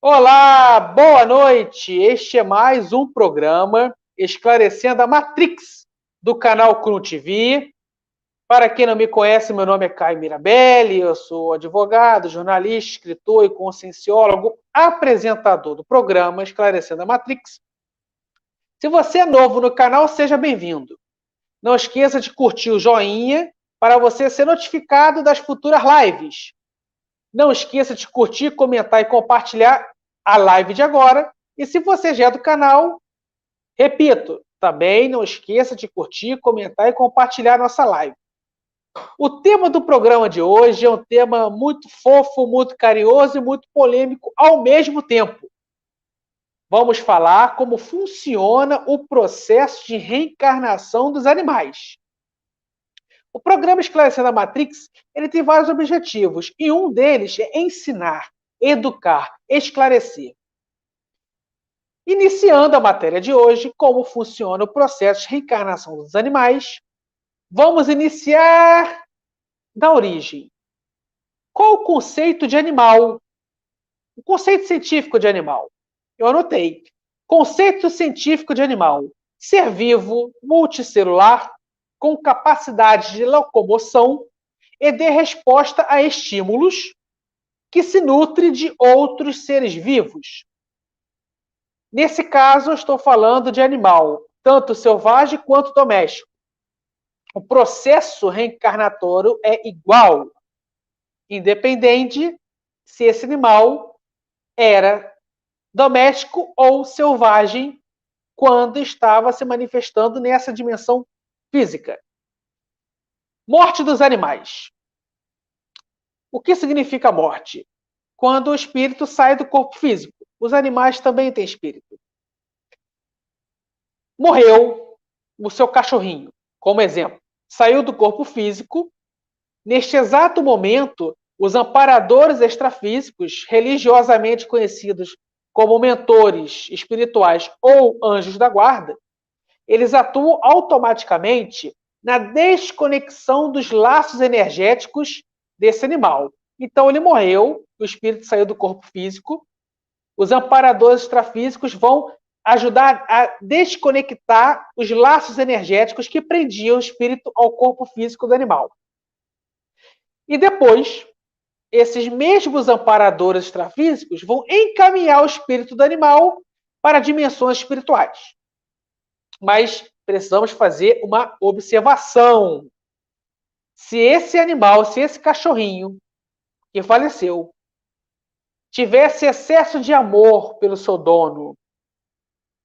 Olá, boa noite. Este é mais um programa Esclarecendo a Matrix do canal Crum TV. Para quem não me conhece, meu nome é Caio Mirabelli, eu sou advogado, jornalista, escritor e conscienciólogo, apresentador do programa Esclarecendo a Matrix. Se você é novo no canal, seja bem-vindo. Não esqueça de curtir o joinha para você ser notificado das futuras lives. Não esqueça de curtir, comentar e compartilhar a live de agora. E se você já é do canal, repito, também não esqueça de curtir, comentar e compartilhar a nossa live. O tema do programa de hoje é um tema muito fofo, muito carinhoso e muito polêmico ao mesmo tempo. Vamos falar como funciona o processo de reencarnação dos animais. O programa Esclarecendo a Matrix, ele tem vários objetivos, e um deles é ensinar, educar, esclarecer. Iniciando a matéria de hoje, como funciona o processo de reencarnação dos animais, vamos iniciar da origem. Qual o conceito de animal? O conceito científico de animal. Eu anotei. Conceito científico de animal. Ser vivo, multicelular, com capacidade de locomoção e de resposta a estímulos, que se nutre de outros seres vivos. Nesse caso, eu estou falando de animal, tanto selvagem quanto doméstico. O processo reencarnatório é igual, independente se esse animal era doméstico ou selvagem quando estava se manifestando nessa dimensão física. Morte dos animais. O que significa morte? Quando o espírito sai do corpo físico. Os animais também têm espírito. Morreu o seu cachorrinho, como exemplo. Saiu do corpo físico. Neste exato momento, os amparadores extrafísicos, religiosamente conhecidos como mentores espirituais ou anjos da guarda, eles atuam automaticamente na desconexão dos laços energéticos desse animal. Então ele morreu, o espírito saiu do corpo físico, os amparadores extrafísicos vão ajudar a desconectar os laços energéticos que prendiam o espírito ao corpo físico do animal. E depois, esses mesmos amparadores extrafísicos vão encaminhar o espírito do animal para dimensões espirituais. Mas precisamos fazer uma observação. Se esse animal, se esse cachorrinho que faleceu, tivesse excesso de amor pelo seu dono,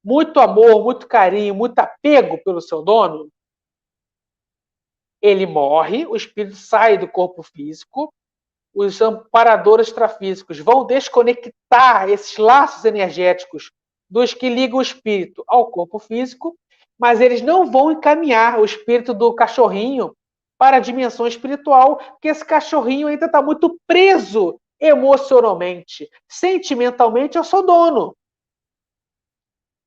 muito amor, muito carinho, muito apego pelo seu dono, ele morre, o espírito sai do corpo físico, os amparadores extrafísicos vão desconectar esses laços energéticos dos que ligam o espírito ao corpo físico, mas eles não vão encaminhar o espírito do cachorrinho para a dimensão espiritual, porque esse cachorrinho ainda está muito preso emocionalmente, sentimentalmente ao seu dono.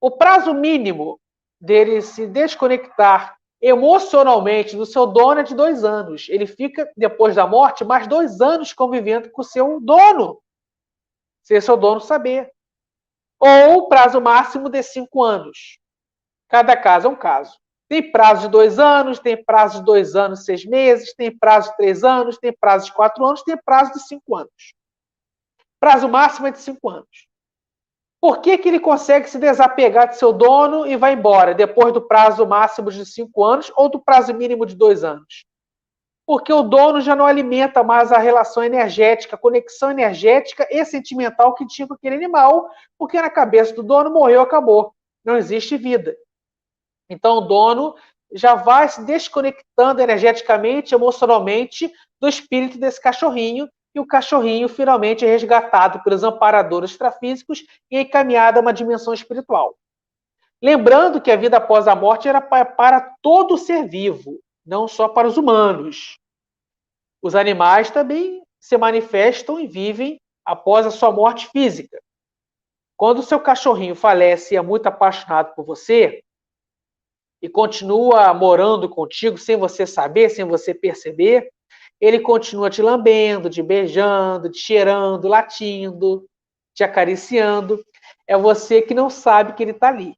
O prazo mínimo dele se desconectar emocionalmente do seu dono é de 2 anos. Ele fica, depois da morte, mais 2 anos convivendo com o seu dono, sem seu dono saber. Ou o prazo máximo de 5 anos. Cada caso é um caso. Tem prazo de 2 anos, tem prazo de 2 anos e 6 meses, tem prazo de 3 anos, tem prazo de 4 anos, tem prazo de 5 anos. Prazo máximo é de 5 anos. Por que ele consegue se desapegar de seu dono e vai embora depois do prazo máximo de 5 anos ou do prazo mínimo de 2 anos? Porque o dono já não alimenta mais a relação energética, a conexão energética e sentimental que tinha com aquele animal, porque na cabeça do dono morreu, acabou. Não existe vida. Então o dono já vai se desconectando energeticamente, emocionalmente do espírito desse cachorrinho, e o cachorrinho finalmente é resgatado pelos amparadores extrafísicos e encaminhado a uma dimensão espiritual. Lembrando que a vida após a morte era para todo ser vivo, não só para os humanos. Os animais também se manifestam e vivem após a sua morte física. Quando o seu cachorrinho falece e é muito apaixonado por você, e continua morando contigo sem você saber, sem você perceber, ele continua te lambendo, te beijando, te cheirando, latindo, te acariciando. É você que não sabe que ele está ali.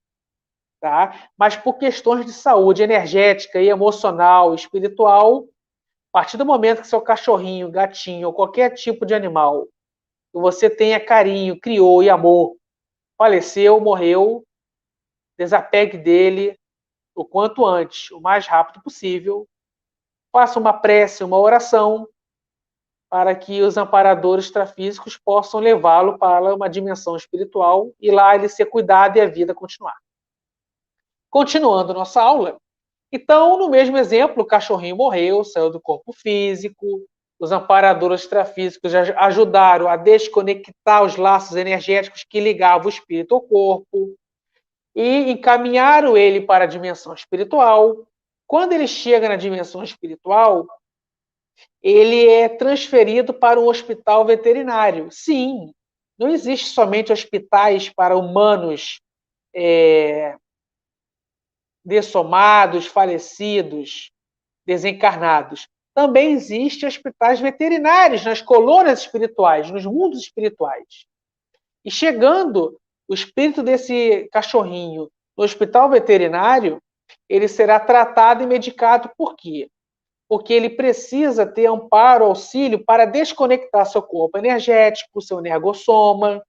Tá? Mas por questões de saúde energética e emocional, espiritual, a partir do momento que seu cachorrinho, gatinho ou qualquer tipo de animal que você tenha carinho, criou e amor, faleceu, morreu, desapegue dele o quanto antes, o mais rápido possível. Faça uma prece, uma oração, para que os amparadores extrafísicos possam levá-lo para uma dimensão espiritual e lá ele ser cuidado e a vida continuar. Continuando nossa aula, então, no mesmo exemplo, o cachorrinho morreu, saiu do corpo físico, os amparadores extrafísicos ajudaram a desconectar os laços energéticos que ligavam o espírito ao corpo e encaminharam ele para a dimensão espiritual. Quando ele chega na dimensão espiritual, ele é transferido para um hospital veterinário. Sim, não existe somente hospitais para humanos dessomados, falecidos, desencarnados. Também existem hospitais veterinários nas colônias espirituais, nos mundos espirituais. E chegando o espírito desse cachorrinho no hospital veterinário, ele será tratado e medicado. Por quê? Porque ele precisa ter amparo, auxílio para desconectar seu corpo energético, seu energossoma.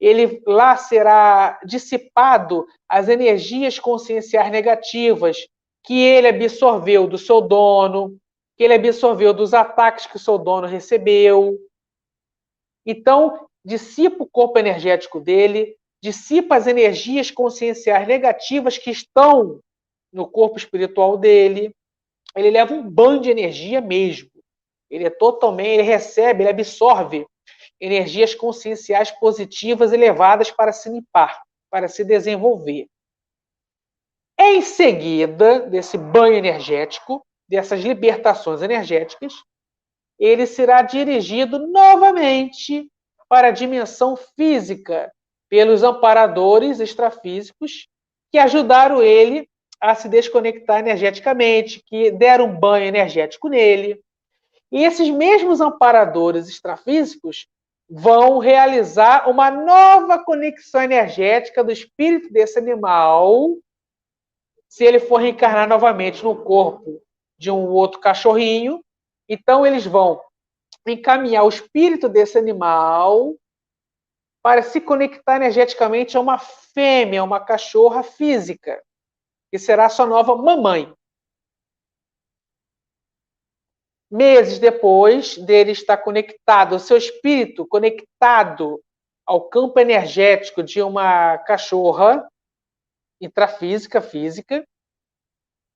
Ele lá será dissipado as energias conscienciais negativas que ele absorveu do seu dono, que ele absorveu dos ataques que o seu dono recebeu. Então, dissipa o corpo energético dele, dissipa as energias conscienciais negativas que estão no corpo espiritual dele. Ele leva um banho de energia mesmo. Ele recebe, ele absorve energias conscienciais positivas elevadas para se limpar, para se desenvolver. Em seguida desse banho energético, dessas libertações energéticas, ele será dirigido novamente para a dimensão física pelos amparadores extrafísicos que ajudaram ele a se desconectar energeticamente, que deram um banho energético nele. E esses mesmos amparadores extrafísicos vão realizar uma nova conexão energética do espírito desse animal, se ele for reencarnar novamente no corpo de um outro cachorrinho. Então, eles vão encaminhar o espírito desse animal para se conectar energeticamente a uma fêmea, uma cachorra física, que será sua nova mamãe. Meses depois dele estar conectado, o seu espírito conectado ao campo energético de uma cachorra intrafísica, física,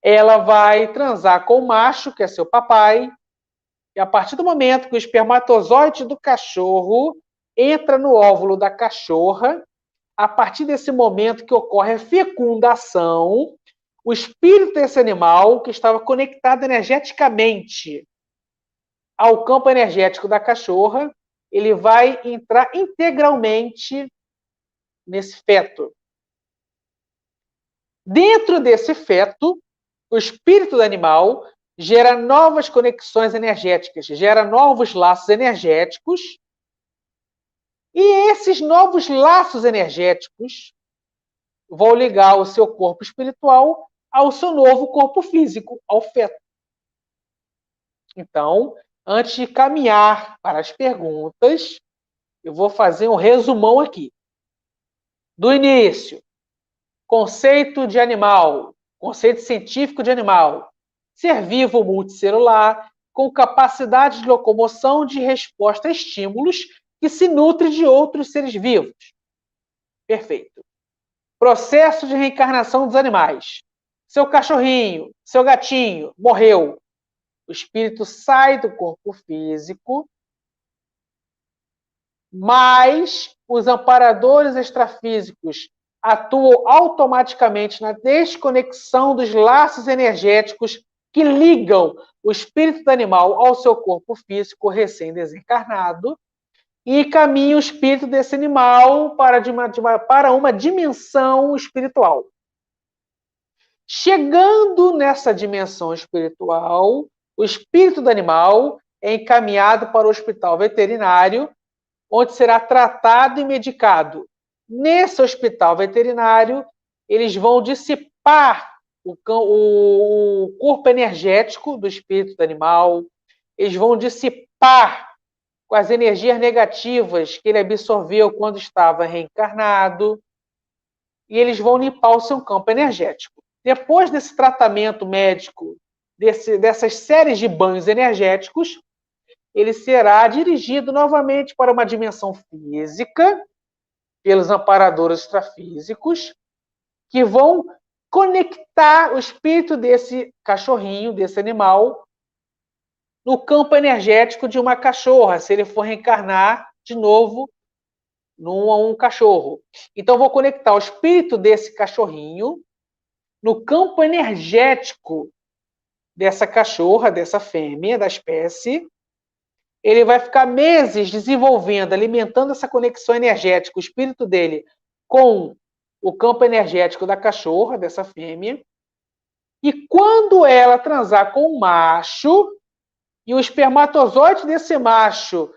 ela vai transar com o macho, que é seu papai, e a partir do momento que o espermatozoide do cachorro entra no óvulo da cachorra, a partir desse momento que ocorre a fecundação, o espírito desse animal, que estava conectado energeticamente ao campo energético da cachorra, ele vai entrar integralmente nesse feto. Dentro desse feto, o espírito do animal gera novas conexões energéticas, gera novos laços energéticos, e esses novos laços energéticos vão ligar o seu corpo espiritual ao seu novo corpo físico, ao feto. Então, antes de caminhar para as perguntas, eu vou fazer um resumão aqui. Do início, conceito de animal, conceito científico de animal, ser vivo multicelular, com capacidade de locomoção de resposta a estímulos que se nutre de outros seres vivos. Perfeito. Processo de reencarnação dos animais. Seu cachorrinho, seu gatinho morreu. O espírito sai do corpo físico, mas os amparadores extrafísicos atuam automaticamente na desconexão dos laços energéticos que ligam o espírito do animal ao seu corpo físico recém-desencarnado e encaminham o espírito desse animal para uma dimensão espiritual. Chegando nessa dimensão espiritual, o espírito do animal é encaminhado para o hospital veterinário, onde será tratado e medicado. Nesse hospital veterinário, eles vão dissipar o corpo energético do espírito do animal, eles vão dissipar com as energias negativas que ele absorveu quando estava reencarnado, e eles vão limpar o seu campo energético. Depois desse tratamento médico, dessas séries de banhos energéticos, ele será dirigido novamente para uma dimensão física, pelos amparadores extrafísicos, que vão conectar o espírito desse cachorrinho, desse animal, no campo energético de uma cachorra, se ele for reencarnar de novo num cachorro. Então, vou conectar o espírito desse cachorrinho no campo energético dessa cachorra, dessa fêmea, da espécie. Ele vai ficar meses desenvolvendo, alimentando essa conexão energética, o espírito dele, com o campo energético da cachorra, dessa fêmea. E quando ela transar com o macho, e o espermatozoide desse macho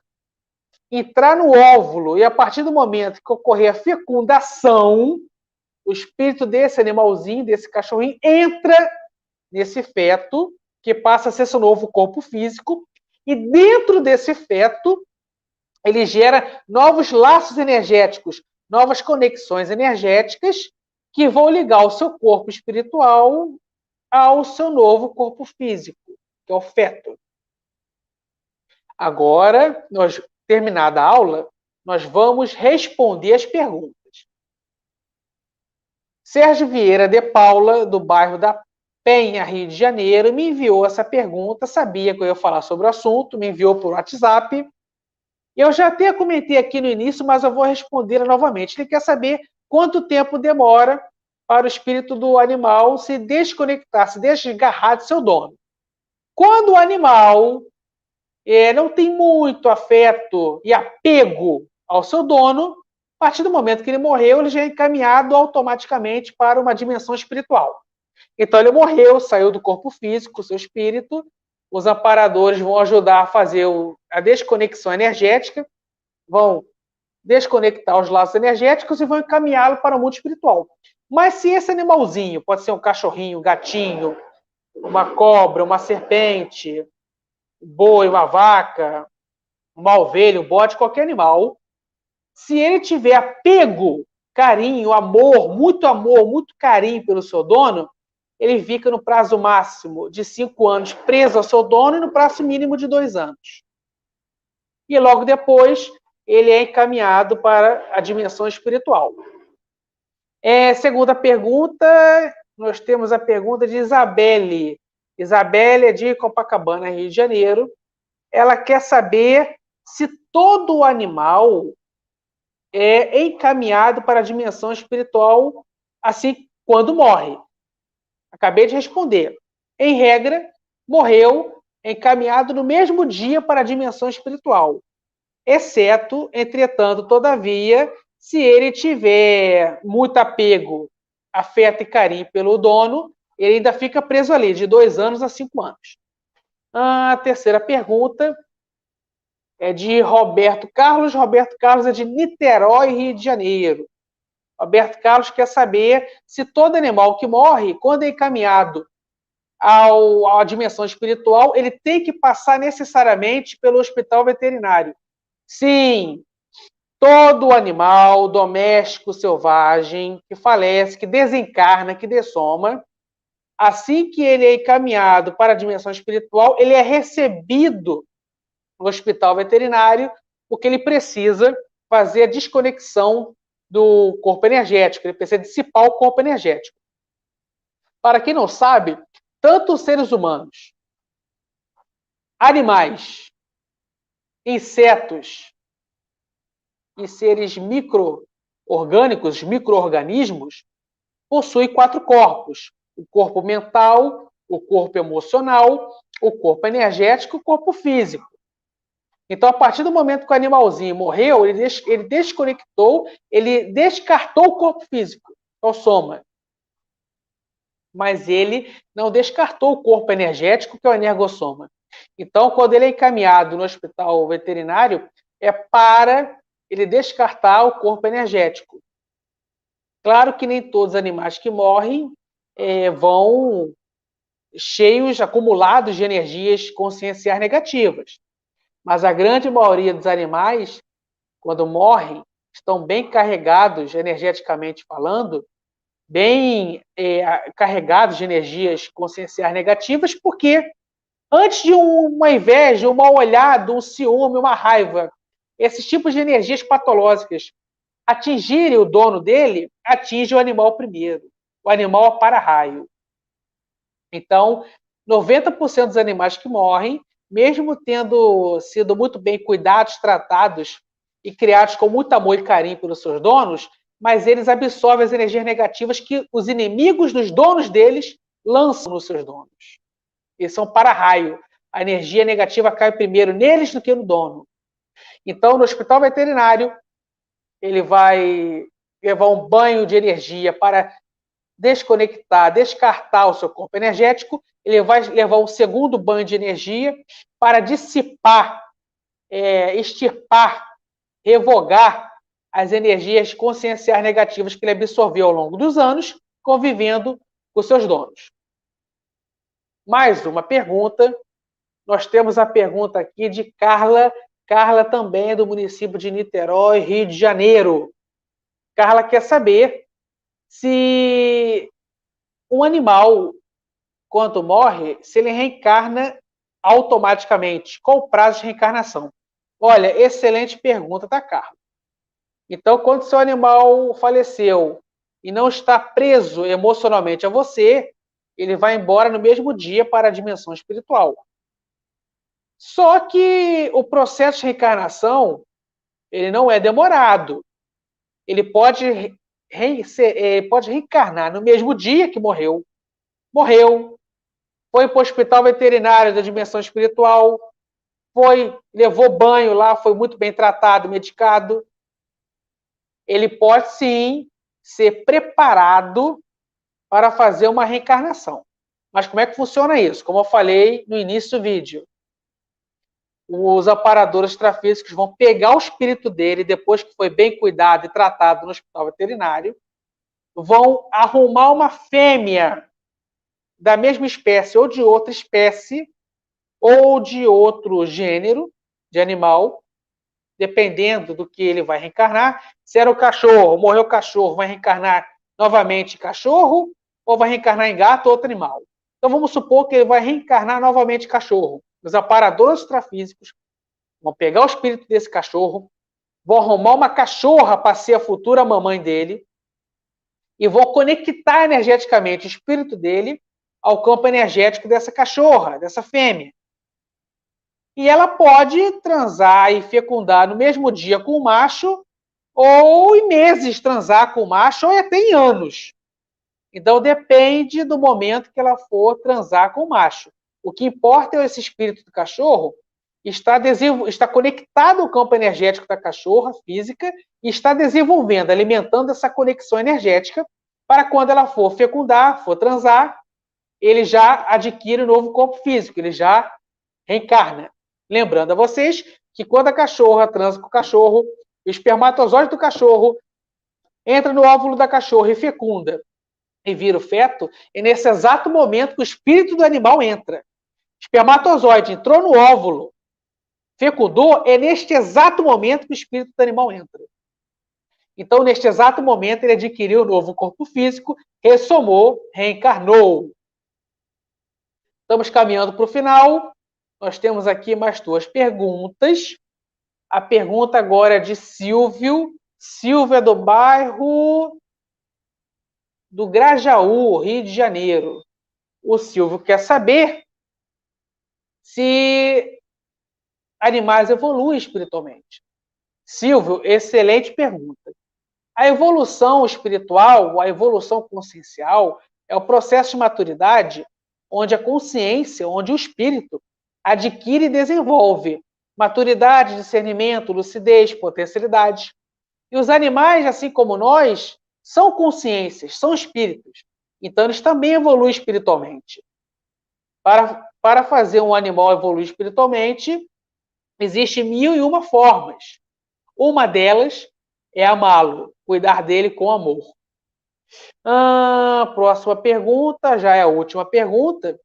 entrar no óvulo, e a partir do momento que ocorrer a fecundação, o espírito desse animalzinho, desse cachorrinho, entra nesse feto, que passa a ser seu novo corpo físico, e dentro desse feto, ele gera novos laços energéticos, novas conexões energéticas, que vão ligar o seu corpo espiritual ao seu novo corpo físico, que é o feto. Agora, terminada a aula, nós vamos responder as perguntas. Sérgio Vieira de Paula, do bairro da Penha, Rio de Janeiro, me enviou essa pergunta, sabia que eu ia falar sobre o assunto, me enviou por WhatsApp. Eu já até comentei aqui no início, mas eu vou responder novamente. Ele quer saber quanto tempo demora para o espírito do animal se desconectar, se desgarrar de seu dono. Quando o animal não tem muito afeto e apego ao seu dono, a partir do momento que ele morreu, ele já é encaminhado automaticamente para uma dimensão espiritual. Então ele morreu, saiu do corpo físico, seu espírito, os amparadores vão ajudar a fazer a desconexão energética, vão desconectar os laços energéticos e vão encaminhá-lo para o mundo espiritual. Mas se esse animalzinho, pode ser um cachorrinho, um gatinho, uma cobra, uma serpente, um boi, uma vaca, uma ovelha, um bode, qualquer animal, se ele tiver apego, carinho, muito carinho pelo seu dono, ele fica no prazo máximo de 5 anos preso ao seu dono e no prazo mínimo de 2 anos. E logo depois, ele é encaminhado para a dimensão espiritual. Segunda pergunta, nós temos a pergunta de Isabelle. Isabelle é de Copacabana, Rio de Janeiro. Ela quer saber se todo animal é encaminhado para a dimensão espiritual assim quando morre. Acabei de responder. Em regra, morreu encaminhado no mesmo dia para a dimensão espiritual. Exceto, entretanto, todavia, se ele tiver muito apego, afeto e carinho pelo dono, ele ainda fica preso ali, de 2 anos a 5 anos. A terceira pergunta é de Roberto Carlos. Roberto Carlos é de Niterói, Rio de Janeiro. Roberto Carlos quer saber se todo animal que morre, quando é encaminhado à dimensão espiritual, ele tem que passar necessariamente pelo hospital veterinário. Sim, todo animal doméstico selvagem que falece, que desencarna, que dessoma, assim que ele é encaminhado para a dimensão espiritual, ele é recebido no hospital veterinário, porque ele precisa fazer a desconexão do corpo energético, ele precisa dissipar o corpo energético. Para quem não sabe, tanto os seres humanos, animais, insetos e seres micro-orgânicos, micro-organismos, possuem 4 corpos: o corpo mental, o corpo emocional, o corpo energético e o corpo físico. Então, a partir do momento que o animalzinho morreu, ele desconectou, ele descartou o corpo físico, é o soma. Mas ele não descartou o corpo energético, que é o energossoma. Então, quando ele é encaminhado no hospital veterinário, é para ele descartar o corpo energético. Claro que nem todos os animais que morrem vão cheios, acumulados de energias conscienciais negativas. Mas a grande maioria dos animais, quando morrem, estão bem carregados, energeticamente falando, bem carregados de energias conscienciais negativas, porque antes de uma inveja, um mal-olhado, um ciúme, uma raiva, esses tipos de energias patológicas atingirem o dono dele, atinge o animal primeiro. O animal é para-raio. Então, 90% dos animais que morrem, mesmo tendo sido muito bem cuidados, tratados e criados com muito amor e carinho pelos seus donos, mas eles absorvem as energias negativas que os inimigos dos donos deles lançam nos seus donos. Eles são para-raio. A energia negativa cai primeiro neles do que no dono. Então, no hospital veterinário, ele vai levar um banho de energia para desconectar, descartar o seu corpo energético. Ele vai levar um segundo banho de energia para dissipar, extirpar, revogar as energias conscienciais negativas que ele absorveu ao longo dos anos, convivendo com seus donos. Mais uma pergunta. Nós temos a pergunta aqui de Carla. Carla também é do município de Niterói, Rio de Janeiro. Carla quer saber se um animal, quando morre, se ele reencarna automaticamente. Qual o prazo de reencarnação? Olha, excelente pergunta, tá, Carla? Então, quando seu animal faleceu e não está preso emocionalmente a você, ele vai embora no mesmo dia para a dimensão espiritual. Só que o processo de reencarnação, ele não é demorado. Ele pode reencarnar no mesmo dia que morreu. Morreu, foi para o hospital veterinário da dimensão espiritual, levou banho lá, foi muito bem tratado, medicado. Ele pode, sim, ser preparado para fazer uma reencarnação. Mas como é que funciona isso? Como eu falei no início do vídeo, os amparadores extrafísicos vão pegar o espírito dele, depois que foi bem cuidado e tratado no hospital veterinário, vão arrumar uma fêmea da mesma espécie ou de outra espécie ou de outro gênero de animal, dependendo do que ele vai reencarnar. Se era o cachorro, morreu o cachorro, vai reencarnar novamente em cachorro ou vai reencarnar em gato ou outro animal. Então vamos supor que ele vai reencarnar novamente em cachorro. Os aparadores extrafísicos vão pegar o espírito desse cachorro, vão arrumar uma cachorra para ser a futura mamãe dele e vão conectar energeticamente o espírito dele ao campo energético dessa cachorra, dessa fêmea. E ela pode transar e fecundar no mesmo dia com o macho, ou em meses transar com o macho, ou até em anos. Então depende do momento que ela for transar com o macho. O que importa é esse espírito do cachorro está conectado ao campo energético da cachorra física e está desenvolvendo, alimentando essa conexão energética para quando ela for fecundar, for transar, ele já adquire um novo corpo físico, ele já reencarna. Lembrando a vocês que quando a cachorra transa com o cachorro, o espermatozoide do cachorro entra no óvulo da cachorra e fecunda e vira o feto, é nesse exato momento que o espírito do animal entra. O espermatozoide entrou no óvulo, fecundou, é neste exato momento que o espírito do animal entra. Então, neste exato momento, ele adquiriu um novo corpo físico, ressomou, reencarnou. Estamos caminhando para o final. Nós temos aqui mais duas perguntas. A pergunta agora é de Silvio. Silvio é do bairro do Grajaú, Rio de Janeiro. O Silvio quer saber se animais evoluem espiritualmente. Silvio, excelente pergunta. A evolução espiritual, a evolução consciencial, é o processo de maturidade onde a consciência, onde o espírito adquire e desenvolve maturidade, discernimento, lucidez, potencialidade. E os animais, assim como nós, são consciências, são espíritos. Então, eles também evoluem espiritualmente. Para fazer um animal evoluir espiritualmente, existem 1001 formas. Uma delas é amá-lo, cuidar dele com amor. Próxima pergunta, já é a última pergunta.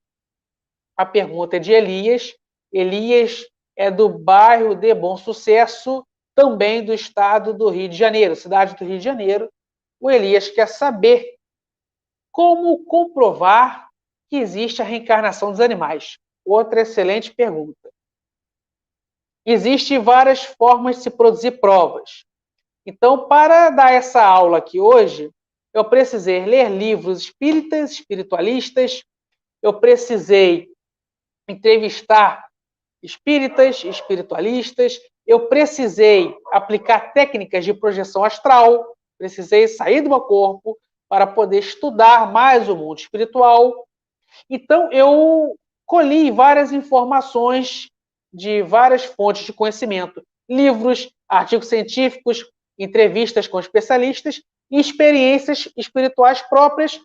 A pergunta é de Elias. Elias é do bairro de Bom Sucesso, também do estado do Rio de Janeiro, cidade do Rio de Janeiro. O Elias quer saber como comprovar que existe a reencarnação dos animais. Outra excelente pergunta. Existem várias formas de se produzir provas. Então, para dar essa aula aqui hoje, eu precisei ler livros espíritas, espiritualistas, eu precisei entrevistar espíritas, espiritualistas, eu precisei aplicar técnicas de projeção astral, precisei sair do meu corpo para poder estudar mais o mundo espiritual. Então, eu colhi várias informações de várias fontes de conhecimento, livros, artigos científicos, entrevistas com especialistas e experiências espirituais próprias,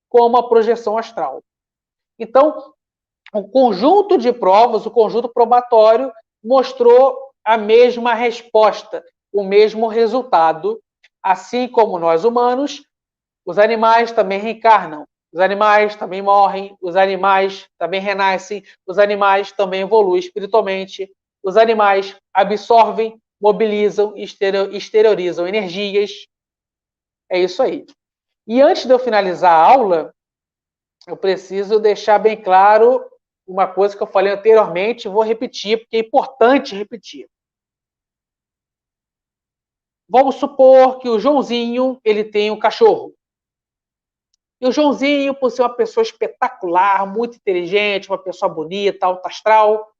como a projeção astral. Então, o conjunto de provas, o conjunto probatório, mostrou a mesma resposta, o mesmo resultado. Assim como nós humanos, os animais também reencarnam, os animais também morrem, os animais também renascem, os animais também evoluem espiritualmente, os animais absorvem, mobilizam e exteriorizam energias. É isso aí. E antes de eu finalizar a aula, eu preciso deixar bem claro uma coisa que eu falei anteriormente, vou repetir, porque é importante repetir. Vamos supor que o Joãozinho, ele tem um cachorro. E o Joãozinho, por ser uma pessoa espetacular, muito inteligente, uma pessoa bonita, alta astral,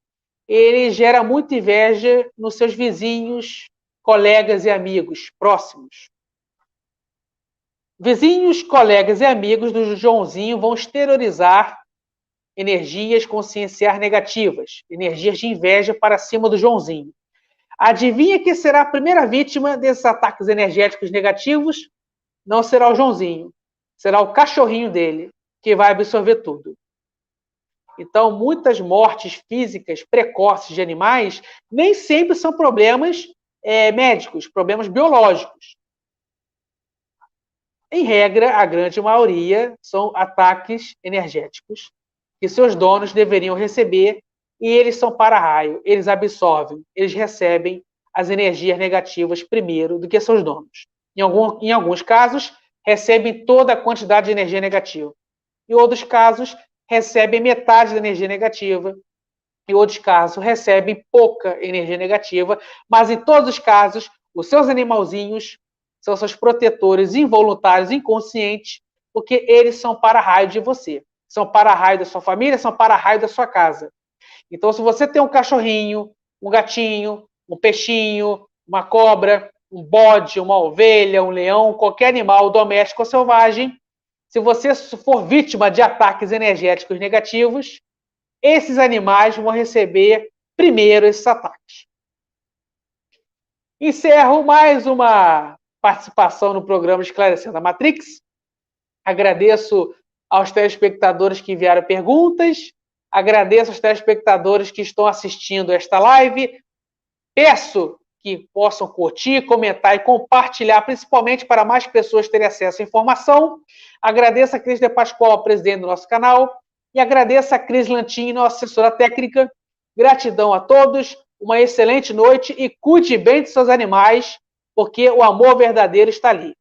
ele gera muita inveja nos seus vizinhos, colegas e amigos próximos. Vizinhos, colegas e amigos do Joãozinho vão exteriorizar energias conscienciais negativas, energias de inveja para cima do Joãozinho. Adivinha quem será a primeira vítima desses ataques energéticos negativos? Não será o Joãozinho, será o cachorrinho dele, que vai absorver tudo. Então, muitas mortes físicas precoces de animais nem sempre são problemas médicos, problemas biológicos. Em regra, a grande maioria são ataques energéticos que seus donos deveriam receber e eles são para-raio, eles absorvem, eles recebem as energias negativas primeiro do que seus donos. Em alguns casos, recebem toda a quantidade de energia negativa. Em outros casos, recebem metade da energia negativa. Em outros casos, recebem pouca energia negativa. Mas, em todos os casos, os seus animalzinhos são seus protetores involuntários, inconscientes, porque eles são para-raio de você. São para-raio da sua família, são para-raio da sua casa. Então, se você tem um cachorrinho, um gatinho, um peixinho, uma cobra, um bode, uma ovelha, um leão, qualquer animal doméstico ou selvagem, se você for vítima de ataques energéticos negativos, esses animais vão receber primeiro esses ataques. Encerro mais uma participação no programa Esclarecendo a Matrix. Agradeço aos telespectadores que enviaram perguntas. Agradeço aos telespectadores que estão assistindo esta live. Peço que possam curtir, comentar e compartilhar, principalmente para mais pessoas terem acesso à informação. Agradeço a Cris de Pascoal, presidente do nosso canal, e agradeço a Cris Lantin, nossa assessora técnica. Gratidão a todos, uma excelente noite e cuide bem de seus animais, porque o amor verdadeiro está ali.